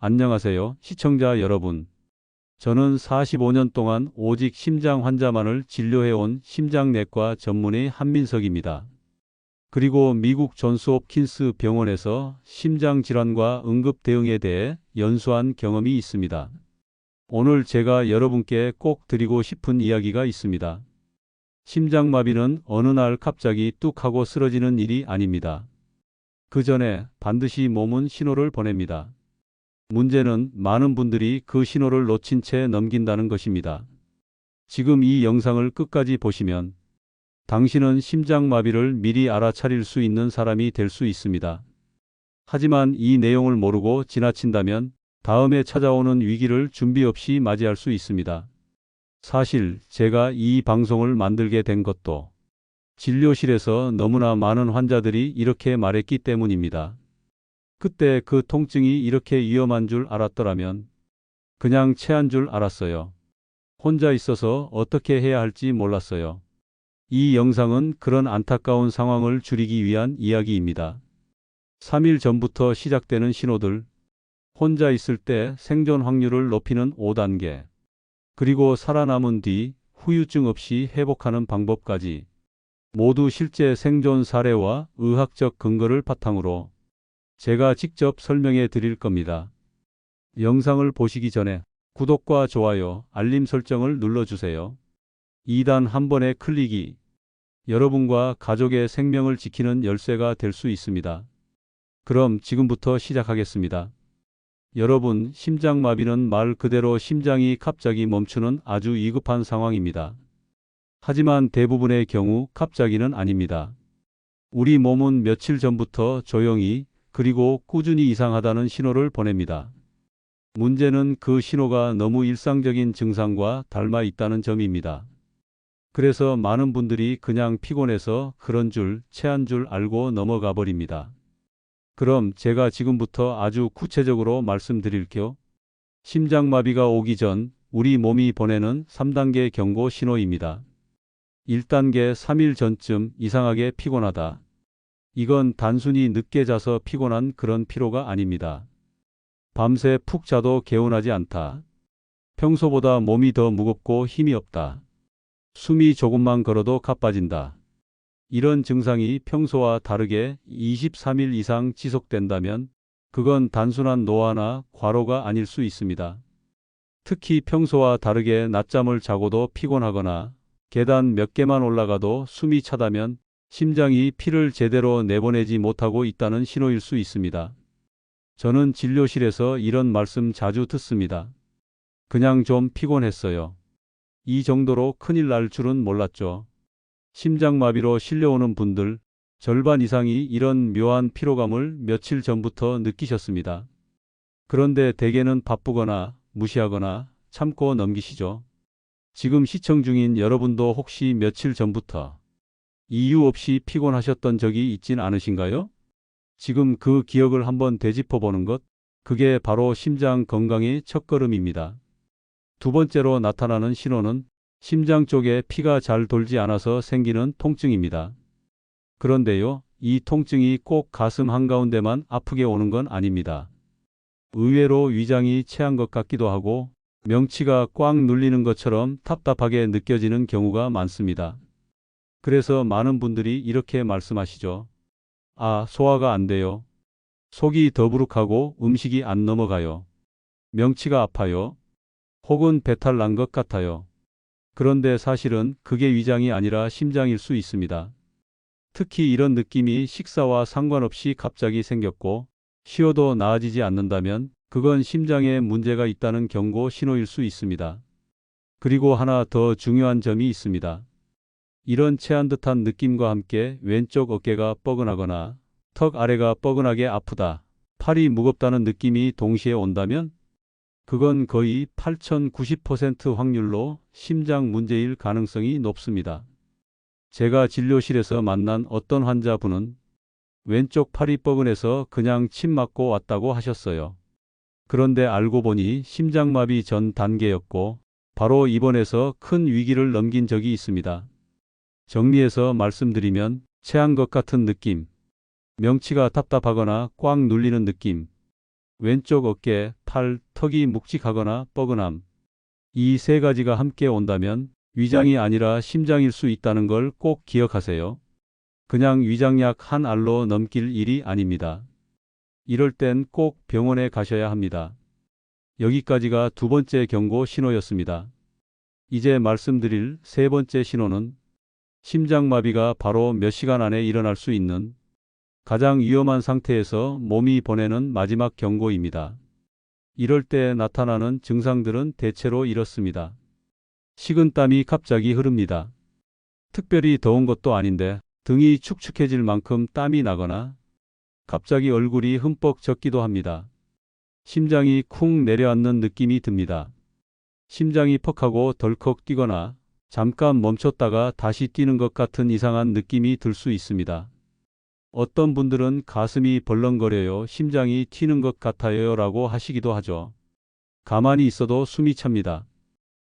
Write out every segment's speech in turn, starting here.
안녕하세요, 시청자 여러분. 저는 45년 동안 오직 심장 환자만을 진료해온 심장내과 전문의 한민석입니다. 그리고 미국 존스홉킨스 병원에서 심장질환과 응급 대응에 대해 연수한 경험이 있습니다. 오늘 제가 여러분께 꼭 드리고 싶은 이야기가 있습니다. 심장마비는 어느 날 갑자기 뚝 하고 쓰러지는 일이 아닙니다. 그 전에 반드시 몸은 신호를 보냅니다. 문제는 많은 분들이 그 신호를 놓친 채 넘긴다는 것입니다. 지금 이 영상을 끝까지 보시면 당신은 심장마비를 미리 알아차릴 수 있는 사람이 될 수 있습니다. 하지만 이 내용을 모르고 지나친다면 다음에 찾아오는 위기를 준비 없이 맞이할 수 있습니다. 사실 제가 이 방송을 만들게 된 것도 진료실에서 너무나 많은 환자들이 이렇게 말했기 때문입니다. 그때 그 통증이 이렇게 위험한 줄 알았더라면 그냥 체한 줄 알았어요. 혼자 있어서 어떻게 해야 할지 몰랐어요. 이 영상은 그런 안타까운 상황을 줄이기 위한 이야기입니다. 3일 전부터 시작되는 신호들, 혼자 있을 때 생존 확률을 높이는 5단계, 그리고 살아남은 뒤 후유증 없이 회복하는 방법까지 모두 실제 생존 사례와 의학적 근거를 바탕으로 제가 직접 설명해 드릴 겁니다. 영상을 보시기 전에 구독과 좋아요, 알림 설정을 눌러주세요. 2단 한 번의 클릭이 여러분과 가족의 생명을 지키는 열쇠가 될 수 있습니다. 그럼 지금부터 시작하겠습니다. 여러분, 심장마비는 말 그대로 심장이 갑자기 멈추는 아주 위급한 상황입니다. 하지만 대부분의 경우 갑자기는 아닙니다. 우리 몸은 며칠 전부터 조용히 그리고 꾸준히 이상하다는 신호를 보냅니다. 문제는 그 신호가 너무 일상적인 증상과 닮아 있다는 점입니다. 그래서 많은 분들이 그냥 피곤해서 그런 줄, 체한 줄 알고 넘어가 버립니다. 그럼 제가 지금부터 아주 구체적으로 말씀드릴게요. 심장마비가 오기 전 우리 몸이 보내는 3단계 경고 신호입니다. 1단계 3일 전쯤 이상하게 피곤하다. 이건 단순히 늦게 자서 피곤한 그런 피로가 아닙니다. 밤새 푹 자도 개운하지 않다. 평소보다 몸이 더 무겁고 힘이 없다. 숨이 조금만 걸어도 가빠진다. 이런 증상이 평소와 다르게 23일 이상 지속된다면 그건 단순한 노화나 과로가 아닐 수 있습니다. 특히 평소와 다르게 낮잠을 자고도 피곤하거나 계단 몇 개만 올라가도 숨이 차다면 심장이 피를 제대로 내보내지 못하고 있다는 신호일 수 있습니다. 저는 진료실에서 이런 말씀 자주 듣습니다. 그냥 좀 피곤했어요. 이 정도로 큰일 날 줄은 몰랐죠. 심장마비로 실려오는 분들 절반 이상이 이런 묘한 피로감을 며칠 전부터 느끼셨습니다. 그런데 대개는 바쁘거나 무시하거나 참고 넘기시죠. 지금 시청 중인 여러분도 혹시 며칠 전부터 이유 없이 피곤하셨던 적이 있진 않으신가요? 지금 그 기억을 한번 되짚어 보는 것, 그게 바로 심장 건강의 첫걸음입니다. 두 번째로 나타나는 신호는 심장 쪽에 피가 잘 돌지 않아서 생기는 통증입니다. 그런데요, 이 통증이 꼭 가슴 한가운데만 아프게 오는 건 아닙니다. 의외로 위장이 체한 것 같기도 하고 명치가 꽉 눌리는 것처럼 답답하게 느껴지는 경우가 많습니다. 그래서 많은 분들이 이렇게 말씀하시죠. 아, 소화가 안 돼요. 속이 더부룩하고 음식이 안 넘어가요. 명치가 아파요. 혹은 배탈 난 것 같아요. 그런데 사실은 그게 위장이 아니라 심장일 수 있습니다. 특히 이런 느낌이 식사와 상관없이 갑자기 생겼고 쉬어도 나아지지 않는다면 그건 심장에 문제가 있다는 경고 신호일 수 있습니다. 그리고 하나 더 중요한 점이 있습니다. 이런 체한 듯한 느낌과 함께 왼쪽 어깨가 뻐근하거나 턱 아래가 뻐근하게 아프다, 팔이 무겁다는 느낌이 동시에 온다면 그건 거의 8090% 확률로 심장 문제일 가능성이 높습니다. 제가 진료실에서 만난 어떤 환자분은 왼쪽 팔이 뻐근해서 그냥 침 맞고 왔다고 하셨어요. 그런데 알고 보니 심장마비 전 단계였고 바로 입원해서 큰 위기를 넘긴 적이 있습니다. 정리해서 말씀드리면 체한 것 같은 느낌, 명치가 답답하거나 꽉 눌리는 느낌, 왼쪽 어깨, 팔, 턱이 묵직하거나 뻐근함. 이 세 가지가 함께 온다면 위장이 아니라 심장일 수 있다는 걸 꼭 기억하세요. 그냥 위장약 한 알로 넘길 일이 아닙니다. 이럴 땐 꼭 병원에 가셔야 합니다. 여기까지가 두 번째 경고 신호였습니다. 이제 말씀드릴 세 번째 신호는 심장마비가 바로 몇 시간 안에 일어날 수 있는 가장 위험한 상태에서 몸이 보내는 마지막 경고입니다. 이럴 때 나타나는 증상들은 대체로 이렇습니다. 식은땀이 갑자기 흐릅니다. 특별히 더운 것도 아닌데 등이 축축해질 만큼 땀이 나거나 갑자기 얼굴이 흠뻑 젖기도 합니다. 심장이 쿵 내려앉는 느낌이 듭니다. 심장이 퍽하고 덜컥 뛰거나 잠깐 멈췄다가 다시 뛰는 것 같은 이상한 느낌이 들 수 있습니다. 어떤 분들은 가슴이 벌렁거려요, 심장이 튀는 것 같아요 라고 하시기도 하죠. 가만히 있어도 숨이 찹니다.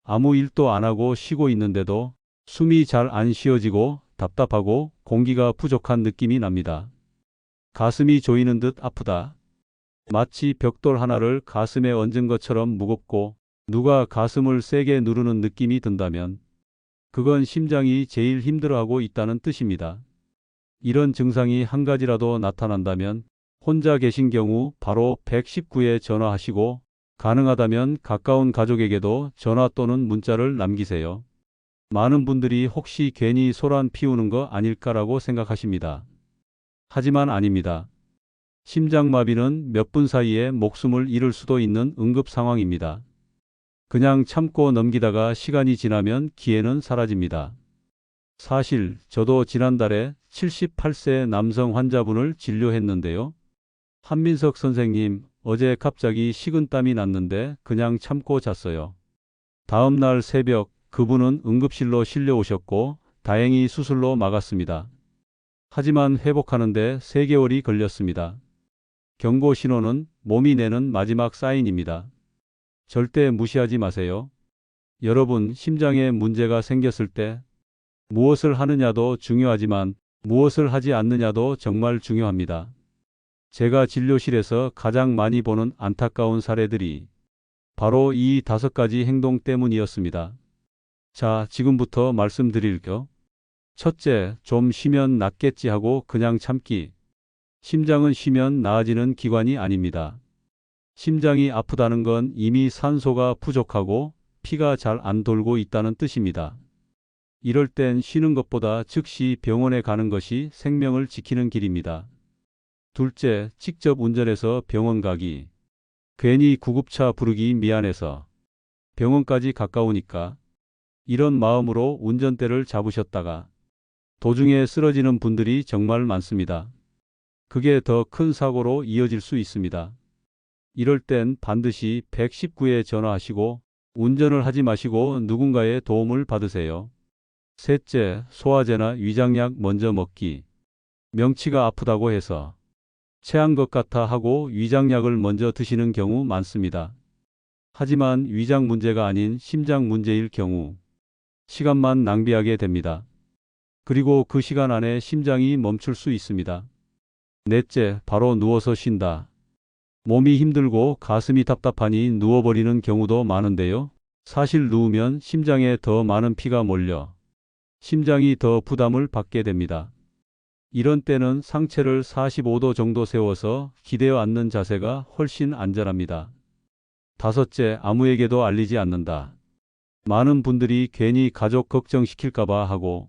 아무 일도 안 하고 쉬고 있는데도 숨이 잘 안 쉬어지고 답답하고 공기가 부족한 느낌이 납니다. 가슴이 조이는 듯 아프다. 마치 벽돌 하나를 가슴에 얹은 것처럼 무겁고 누가 가슴을 세게 누르는 느낌이 든다면 그건 심장이 제일 힘들어하고 있다는 뜻입니다. 이런 증상이 한 가지라도 나타난다면 혼자 계신 경우 바로 119에 전화하시고 가능하다면 가까운 가족에게도 전화 또는 문자를 남기세요. 많은 분들이 혹시 괜히 소란 피우는 거 아닐까라고 생각하십니다. 하지만 아닙니다. 심장마비는 몇 분 사이에 목숨을 잃을 수도 있는 응급 상황입니다. 그냥 참고 넘기다가 시간이 지나면 기회는 사라집니다. 사실 저도 지난달에 78세 남성 환자분을 진료했는데요. 한민석 선생님, 어제 갑자기 식은땀이 났는데 그냥 참고 잤어요. 다음 날 새벽 그분은 응급실로 실려오셨고 다행히 수술로 막았습니다. 하지만 회복하는데 3개월이 걸렸습니다. 경고 신호는 몸이 내는 마지막 사인입니다. 절대 무시하지 마세요. 여러분, 심장에 문제가 생겼을 때 무엇을 하느냐도 중요하지만 무엇을 하지 않느냐도 정말 중요합니다. 제가 진료실에서 가장 많이 보는 안타까운 사례들이 바로 이 5가지 행동 때문이었습니다. 자, 지금부터 말씀드릴게요. 첫째, 좀 쉬면 낫겠지 하고 그냥 참기. 심장은 쉬면 나아지는 기관이 아닙니다. 심장이 아프다는 건 이미 산소가 부족하고 피가 잘 안 돌고 있다는 뜻입니다. 이럴 땐 쉬는 것보다 즉시 병원에 가는 것이 생명을 지키는 길입니다. 둘째, 직접 운전해서 병원 가기. 괜히 구급차 부르기 미안해서 병원까지 가까우니까 이런 마음으로 운전대를 잡으셨다가 도중에 쓰러지는 분들이 정말 많습니다. 그게 더 큰 사고로 이어질 수 있습니다. 이럴 땐 반드시 119에 전화하시고 운전을 하지 마시고 누군가의 도움을 받으세요. 셋째, 소화제나 위장약 먼저 먹기. 명치가 아프다고 해서 체한 것 같아 하고 위장약을 먼저 드시는 경우 많습니다. 하지만 위장 문제가 아닌 심장 문제일 경우 시간만 낭비하게 됩니다. 그리고 그 시간 안에 심장이 멈출 수 있습니다. 넷째, 바로 누워서 쉰다. 몸이 힘들고 가슴이 답답하니 누워버리는 경우도 많은데요. 사실 누우면 심장에 더 많은 피가 몰려 심장이 더 부담을 받게 됩니다. 이런 때는 상체를 45도 정도 세워서 기대어 앉는 자세가 훨씬 안전합니다. 다섯째, 아무에게도 알리지 않는다. 많은 분들이 괜히 가족 걱정시킬까봐 하고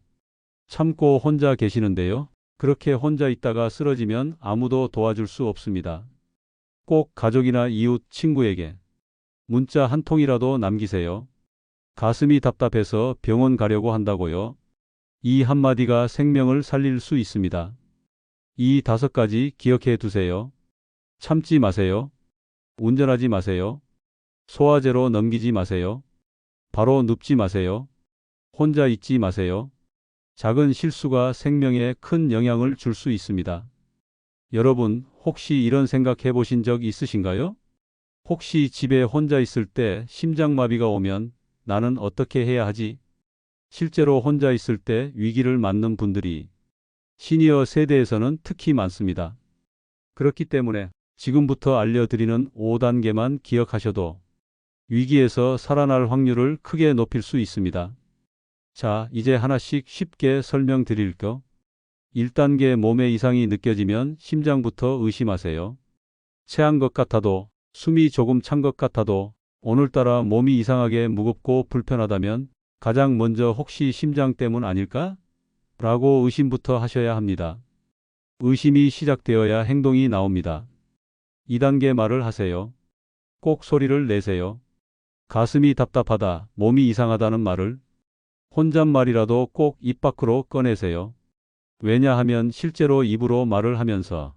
참고 혼자 계시는데요. 그렇게 혼자 있다가 쓰러지면 아무도 도와줄 수 없습니다. 꼭 가족이나 이웃, 친구에게 문자 한 통이라도 남기세요. 가슴이 답답해서 병원 가려고 한다고요. 이 한마디가 생명을 살릴 수 있습니다. 이 5가지 기억해 두세요. 참지 마세요. 운전하지 마세요. 소화제로 넘기지 마세요. 바로 눕지 마세요. 혼자 있지 마세요. 작은 실수가 생명에 큰 영향을 줄 수 있습니다. 여러분, 혹시 이런 생각 해보신 적 있으신가요? 혹시 집에 혼자 있을 때 심장마비가 오면 나는 어떻게 해야 하지? 실제로 혼자 있을 때 위기를 맞는 분들이 시니어 세대에서는 특히 많습니다. 그렇기 때문에 지금부터 알려드리는 5단계만 기억하셔도 위기에서 살아날 확률을 크게 높일 수 있습니다. 자, 이제 하나씩 쉽게 설명드릴게요. 1단계 몸에 이상이 느껴지면 심장부터 의심하세요. 체한 것 같아도, 숨이 조금 찬 것 같아도, 오늘따라 몸이 이상하게 무겁고 불편하다면 가장 먼저 혹시 심장 때문 아닐까? 라고 의심부터 하셔야 합니다. 의심이 시작되어야 행동이 나옵니다. 2단계 말을 하세요. 꼭 소리를 내세요. 가슴이 답답하다, 몸이 이상하다는 말을 혼잣말이라도 꼭 입 밖으로 꺼내세요. 왜냐하면 실제로 입으로 말을 하면서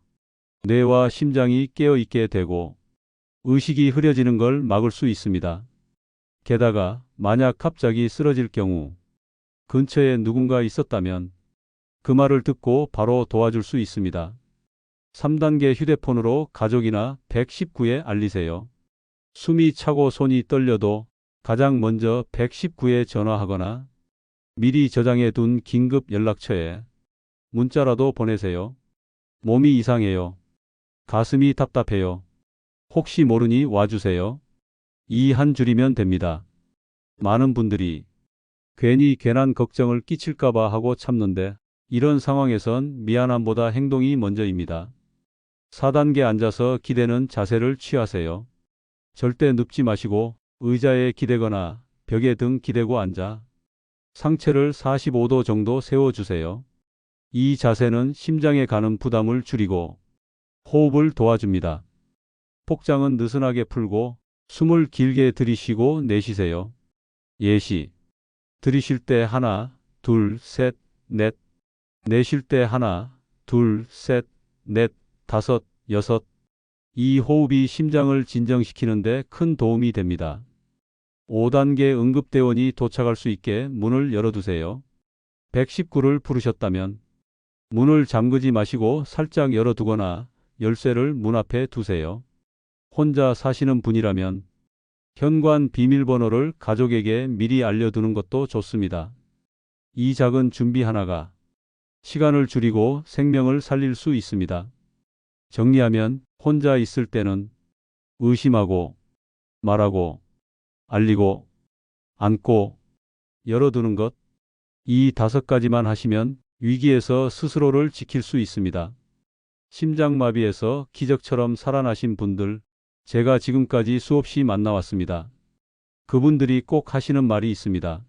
뇌와 심장이 깨어있게 되고 의식이 흐려지는 걸 막을 수 있습니다. 게다가 만약 갑자기 쓰러질 경우 근처에 누군가 있었다면 그 말을 듣고 바로 도와줄 수 있습니다. 3단계 휴대폰으로 가족이나 119에 알리세요. 숨이 차고 손이 떨려도 가장 먼저 119에 전화하거나 미리 저장해 둔 긴급 연락처에 문자라도 보내세요. 몸이 이상해요. 가슴이 답답해요. 혹시 모르니 와주세요. 이 한 줄이면 됩니다. 많은 분들이 괜히 괜한 걱정을 끼칠까봐 하고 참는데 이런 상황에선 미안함보다 행동이 먼저입니다. 4단계 앉아서 기대는 자세를 취하세요. 절대 눕지 마시고 의자에 기대거나 벽에 등 기대고 앉아 상체를 45도 정도 세워주세요. 이 자세는 심장에 가는 부담을 줄이고 호흡을 도와줍니다. 복장은 느슨하게 풀고 숨을 길게 들이쉬고 내쉬세요. 예시. 들이쉴 때 하나, 둘, 셋, 넷. 내쉴 때 하나, 둘, 셋, 넷, 다섯, 여섯. 이 호흡이 심장을 진정시키는 데 큰 도움이 됩니다. 5단계 응급대원이 도착할 수 있게 문을 열어두세요. 119를 부르셨다면 문을 잠그지 마시고 살짝 열어두거나 열쇠를 문 앞에 두세요. 혼자 사시는 분이라면 현관 비밀번호를 가족에게 미리 알려두는 것도 좋습니다. 이 작은 준비 하나가 시간을 줄이고 생명을 살릴 수 있습니다. 정리하면 혼자 있을 때는 의심하고, 말하고, 알리고, 안고, 열어두는 것. 이 5가지만 하시면 위기에서 스스로를 지킬 수 있습니다. 심장마비에서 기적처럼 살아나신 분들, 제가 지금까지 수없이 만나왔습니다. 그분들이 꼭 하시는 말이 있습니다.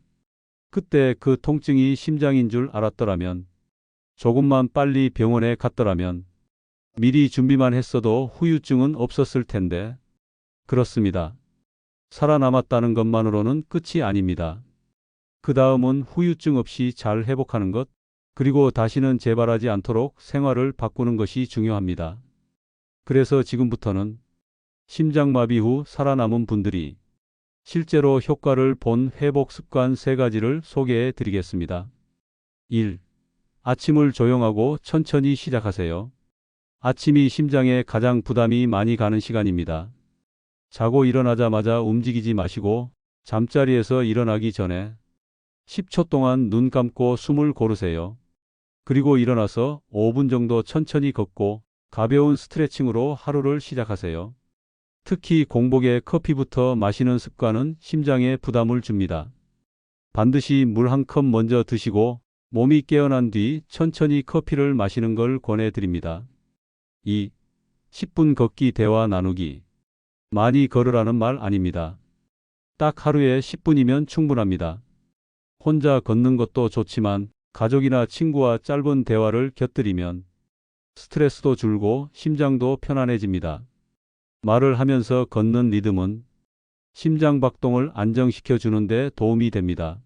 그때 그 통증이 심장인 줄 알았더라면, 조금만 빨리 병원에 갔더라면, 미리 준비만 했어도 후유증은 없었을 텐데. 그렇습니다. 살아남았다는 것만으로는 끝이 아닙니다. 그 다음은 후유증 없이 잘 회복하는 것, 그리고 다시는 재발하지 않도록 생활을 바꾸는 것이 중요합니다. 그래서 지금부터는 심장마비 후 살아남은 분들이 실제로 효과를 본 회복 습관 3가지를 소개해 드리겠습니다. 1. 아침을 조용하고 천천히 시작하세요. 아침이 심장에 가장 부담이 많이 가는 시간입니다. 자고 일어나자마자 움직이지 마시고 잠자리에서 일어나기 전에 10초 동안 눈 감고 숨을 고르세요. 그리고 일어나서 5분 정도 천천히 걷고 가벼운 스트레칭으로 하루를 시작하세요. 특히 공복에 커피부터 마시는 습관은 심장에 부담을 줍니다. 반드시 물 한 컵 먼저 드시고 몸이 깨어난 뒤 천천히 커피를 마시는 걸 권해드립니다. 2. 10분 걷기 대화 나누기. 많이 걸으라는 말 아닙니다. 딱 하루에 10분이면 충분합니다. 혼자 걷는 것도 좋지만 가족이나 친구와 짧은 대화를 곁들이면 스트레스도 줄고 심장도 편안해집니다. 말을 하면서 걷는 리듬은 심장 박동을 안정시켜 주는데 도움이 됩니다.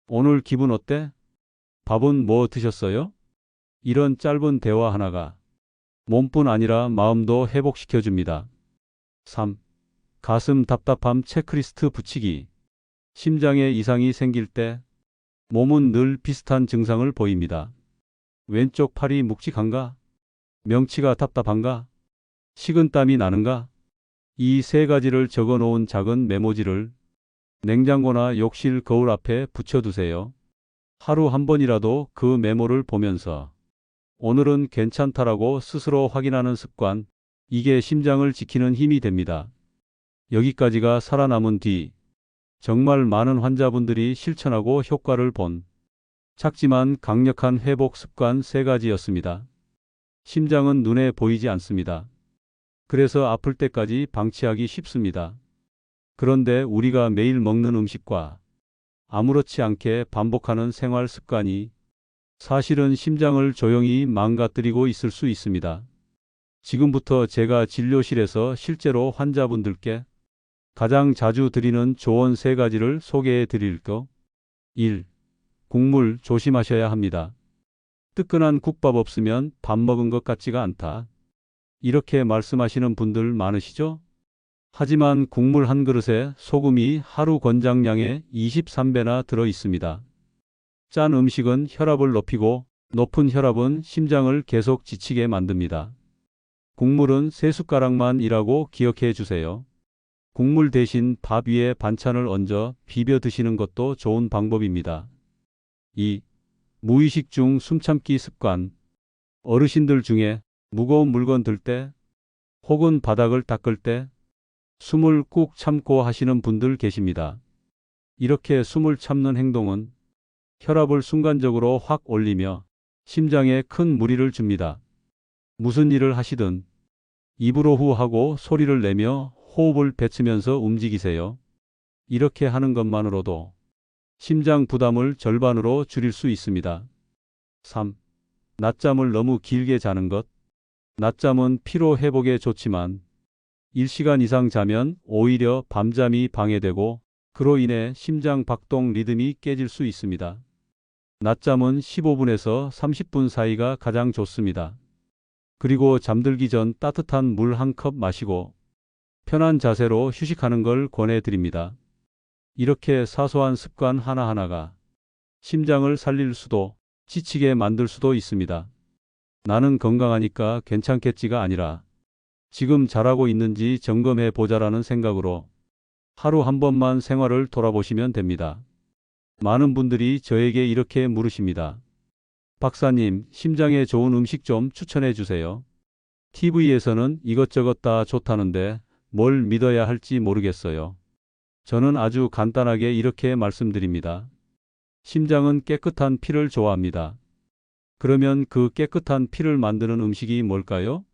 오늘 기분 어때? 밥은 뭐 드셨어요? 이런 짧은 대화 하나가 몸뿐 아니라 마음도 회복시켜 줍니다. 3. 가슴 답답함 체크리스트 붙이기. 심장에 이상이 생길 때 몸은 늘 비슷한 증상을 보입니다. 왼쪽 팔이 묵직한가? 명치가 답답한가? 식은땀이 나는가? 이 3가지를 적어 놓은 작은 메모지를 냉장고나 욕실 거울 앞에 붙여두세요. 하루 한 번이라도 그 메모를 보면서 오늘은 괜찮다라고 스스로 확인하는 습관, 이게 심장을 지키는 힘이 됩니다. 여기까지가 살아남은 뒤 정말 많은 환자분들이 실천하고 효과를 본 작지만 강력한 회복 습관 3가지였습니다. 심장은 눈에 보이지 않습니다. 그래서 아플 때까지 방치하기 쉽습니다. 그런데 우리가 매일 먹는 음식과 아무렇지 않게 반복하는 생활 습관이 사실은 심장을 조용히 망가뜨리고 있을 수 있습니다. 지금부터 제가 진료실에서 실제로 환자분들께 가장 자주 드리는 조언 3가지를 소개해 드릴게요. 1. 국물 조심하셔야 합니다. 뜨끈한 국밥 없으면 밥 먹은 것 같지가 않다. 이렇게 말씀하시는 분들 많으시죠? 하지만 국물 한 그릇에 소금이 하루 권장량의 23배나 들어 있습니다. 짠 음식은 혈압을 높이고 높은 혈압은 심장을 계속 지치게 만듭니다. 국물은 3숟가락만이라고 기억해 주세요. 국물 대신 밥 위에 반찬을 얹어 비벼 드시는 것도 좋은 방법입니다. 2. 무의식 중 숨참기 습관. 어르신들 중에 무거운 물건 들 때 혹은 바닥을 닦을 때 숨을 꾹 참고 하시는 분들 계십니다. 이렇게 숨을 참는 행동은 혈압을 순간적으로 확 올리며 심장에 큰 무리를 줍니다. 무슨 일을 하시든 입으로 후 하고 소리를 내며 호흡을 뱉으면서 움직이세요. 이렇게 하는 것만으로도 심장 부담을 절반으로 줄일 수 있습니다. 3. 낮잠을 너무 길게 자는 것. 낮잠은 피로 회복에 좋지만 1시간 이상 자면 오히려 밤잠이 방해되고 그로 인해 심장 박동 리듬이 깨질 수 있습니다. 낮잠은 15분에서 30분 사이가 가장 좋습니다. 그리고 잠들기 전 따뜻한 물 한 컵 마시고 편한 자세로 휴식하는 걸 권해드립니다. 이렇게 사소한 습관 하나하나가 심장을 살릴 수도 지치게 만들 수도 있습니다. 나는 건강하니까 괜찮겠지가 아니라 지금 잘하고 있는지 점검해 보자라는 생각으로 하루 한 번만 생활을 돌아보시면 됩니다. 많은 분들이 저에게 이렇게 물으십니다. 박사님, 심장에 좋은 음식 좀 추천해 주세요. TV에서는 이것저것 다 좋다는데 뭘 믿어야 할지 모르겠어요. 저는 아주 간단하게 이렇게 말씀드립니다. 심장은 깨끗한 피를 좋아합니다. 그러면 그 깨끗한 피를 만드는 음식이 뭘까요?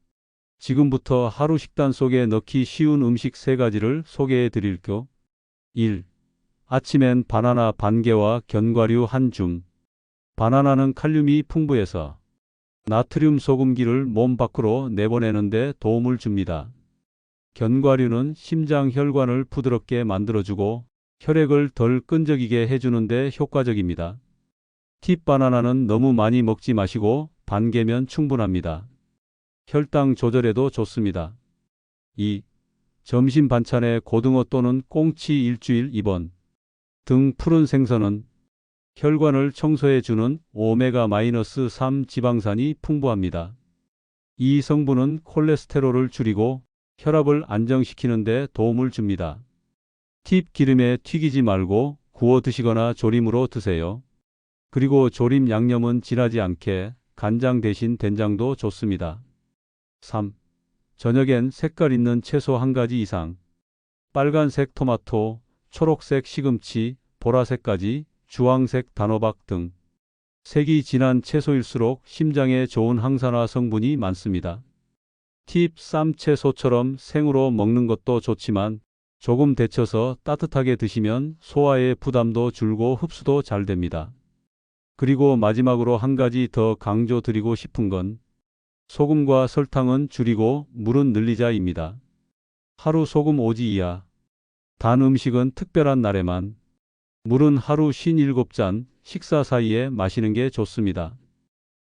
지금부터 하루 식단 속에 넣기 쉬운 음식 3가지를 소개해 드릴게요. 1. 아침엔 바나나 반 개와 견과류 한 줌. 바나나는 칼륨이 풍부해서 나트륨 소금기를 몸 밖으로 내보내는 데 도움을 줍니다. 견과류는 심장 혈관을 부드럽게 만들어주고 혈액을 덜 끈적이게 해주는 데 효과적입니다. 팁 바나나는 너무 많이 먹지 마시고 반 개면 충분합니다. 혈당 조절에도 좋습니다. 2. 점심 반찬에 고등어 또는 꽁치 일주일 2번 등 푸른 생선은 혈관을 청소해주는 오메가-3 지방산이 풍부합니다. 이 성분은 콜레스테롤을 줄이고 혈압을 안정시키는 데 도움을 줍니다. 팁 기름에 튀기지 말고 구워 드시거나 조림으로 드세요. 그리고 조림 양념은 진하지 않게 간장 대신 된장도 좋습니다. 3. 저녁엔 색깔 있는 채소 한 가지 이상. 빨간색 토마토, 초록색 시금치, 보라색까지, 주황색 단호박 등 색이 진한 채소일수록 심장에 좋은 항산화 성분이 많습니다. 팁 쌈채소처럼 생으로 먹는 것도 좋지만 조금 데쳐서 따뜻하게 드시면 소화의 부담도 줄고 흡수도 잘 됩니다. 그리고 마지막으로 한 가지 더 강조드리고 싶은 건 소금과 설탕은 줄이고 물은 늘리자입니다. 하루 소금 오지 이하. 단 음식은 특별한 날에만. 물은 하루 57잔 식사 사이에 마시는 게 좋습니다.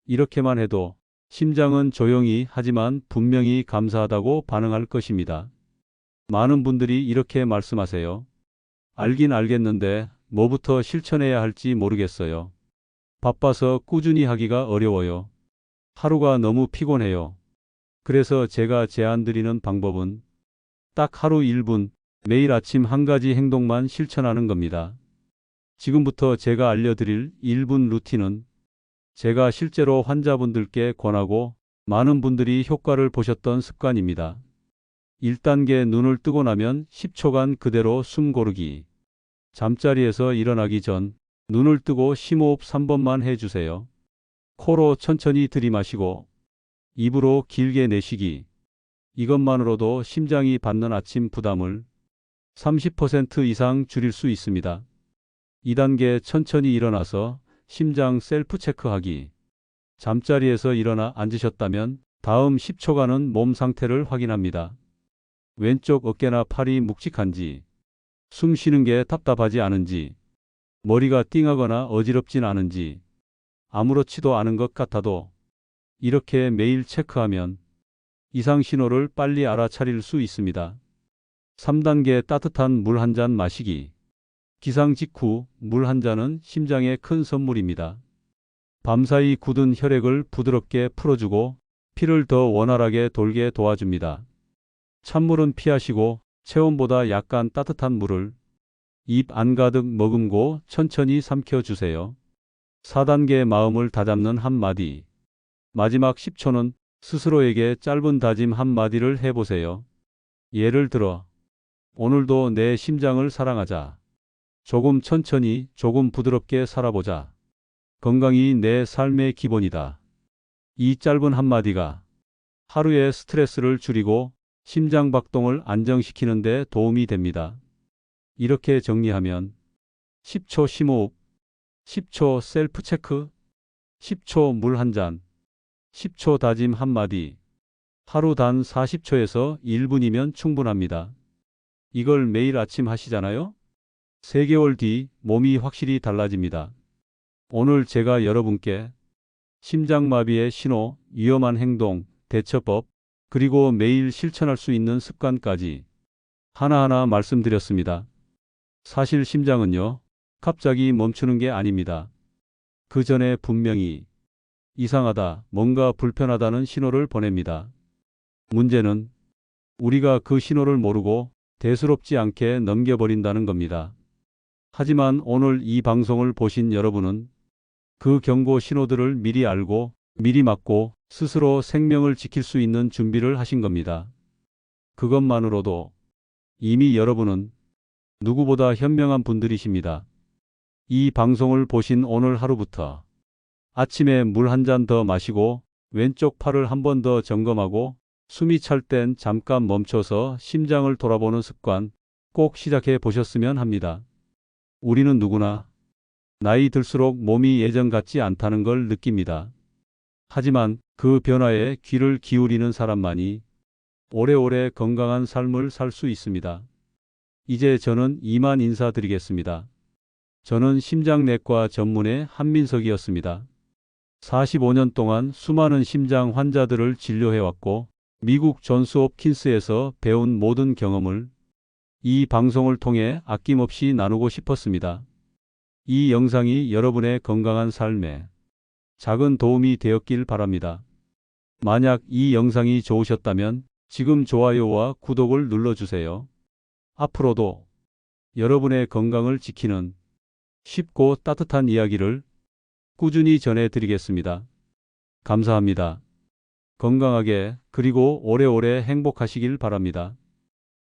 이렇게만 해도 심장은 조용히 하지만 분명히 감사하다고 반응할 것입니다. 많은 분들이 이렇게 말씀하세요. 알긴 알겠는데 뭐부터 실천해야 할지 모르겠어요. 바빠서 꾸준히 하기가 어려워요. 하루가 너무 피곤해요. 그래서 제가 제안드리는 방법은 딱 하루 1분, 매일 아침 한 가지 행동만 실천하는 겁니다. 지금부터 제가 알려드릴 1분 루틴은 제가 실제로 환자분들께 권하고 많은 분들이 효과를 보셨던 습관입니다. 1단계 눈을 뜨고 나면 10초간 그대로 숨 고르기. 잠자리에서 일어나기 전 눈을 뜨고 심호흡 3번만 해주세요. 코로 천천히 들이마시고 입으로 길게 내쉬기. 이것만으로도 심장이 받는 아침 부담을 30% 이상 줄일 수 있습니다. 2단계 천천히 일어나서 심장 셀프 체크하기. 잠자리에서 일어나 앉으셨다면 다음 10초간은 몸 상태를 확인합니다. 왼쪽 어깨나 팔이 묵직한지, 숨 쉬는 게 답답하지 않은지, 머리가 띵하거나 어지럽진 않은지, 아무렇지도 않은 것 같아도 이렇게 매일 체크하면 이상 신호를 빨리 알아차릴 수 있습니다. 3단계 따뜻한 물 한 잔 마시기. 기상 직후 물 한 잔은 심장에 큰 선물입니다. 밤사이 굳은 혈액을 부드럽게 풀어주고 피를 더 원활하게 돌게 도와줍니다. 찬물은 피하시고 체온보다 약간 따뜻한 물을 입 안 가득 머금고 천천히 삼켜주세요. 4단계 마음을 다잡는 한마디. 마지막 10초는 스스로에게 짧은 다짐 한마디를 해보세요. 예를 들어, 오늘도 내 심장을 사랑하자. 조금 천천히, 조금 부드럽게 살아보자. 건강이 내 삶의 기본이다. 이 짧은 한마디가 하루의 스트레스를 줄이고 심장 박동을 안정시키는 데 도움이 됩니다. 이렇게 정리하면 10초 심호흡, 10초 셀프 체크, 10초 물 한 잔, 10초 다짐 한마디. 하루 단 40초에서 1분이면 충분합니다. 이걸 매일 아침 하시잖아요? 3개월 뒤 몸이 확실히 달라집니다. 오늘 제가 여러분께 심장마비의 신호, 위험한 행동, 대처법, 그리고 매일 실천할 수 있는 습관까지 하나하나 말씀드렸습니다. 사실 심장은요, 갑자기 멈추는 게 아닙니다. 그 전에 분명히 이상하다, 뭔가 불편하다는 신호를 보냅니다. 문제는 우리가 그 신호를 모르고 대수롭지 않게 넘겨버린다는 겁니다. 하지만 오늘 이 방송을 보신 여러분은 그 경고 신호들을 미리 알고 미리 막고 스스로 생명을 지킬 수 있는 준비를 하신 겁니다. 그것만으로도 이미 여러분은 누구보다 현명한 분들이십니다. 이 방송을 보신 오늘 하루부터 아침에 물 한 잔 더 마시고 왼쪽 팔을 한 번 더 점검하고 숨이 찰 땐 잠깐 멈춰서 심장을 돌아보는 습관 꼭 시작해 보셨으면 합니다. 우리는 누구나 나이 들수록 몸이 예전 같지 않다는 걸 느낍니다. 하지만 그 변화에 귀를 기울이는 사람만이 오래오래 건강한 삶을 살 수 있습니다. 이제 저는 이만 인사드리겠습니다. 저는 심장내과 전문의 한민석이었습니다. 45년 동안 수많은 심장 환자들을 진료해왔고 미국 존스 홉킨스에서 배운 모든 경험을 이 방송을 통해 아낌없이 나누고 싶었습니다. 이 영상이 여러분의 건강한 삶에 작은 도움이 되었길 바랍니다. 만약 이 영상이 좋으셨다면 지금 좋아요와 구독을 눌러주세요. 앞으로도 여러분의 건강을 지키는 쉽고 따뜻한 이야기를 꾸준히 전해드리겠습니다. 감사합니다. 건강하게 그리고 오래오래 행복하시길 바랍니다.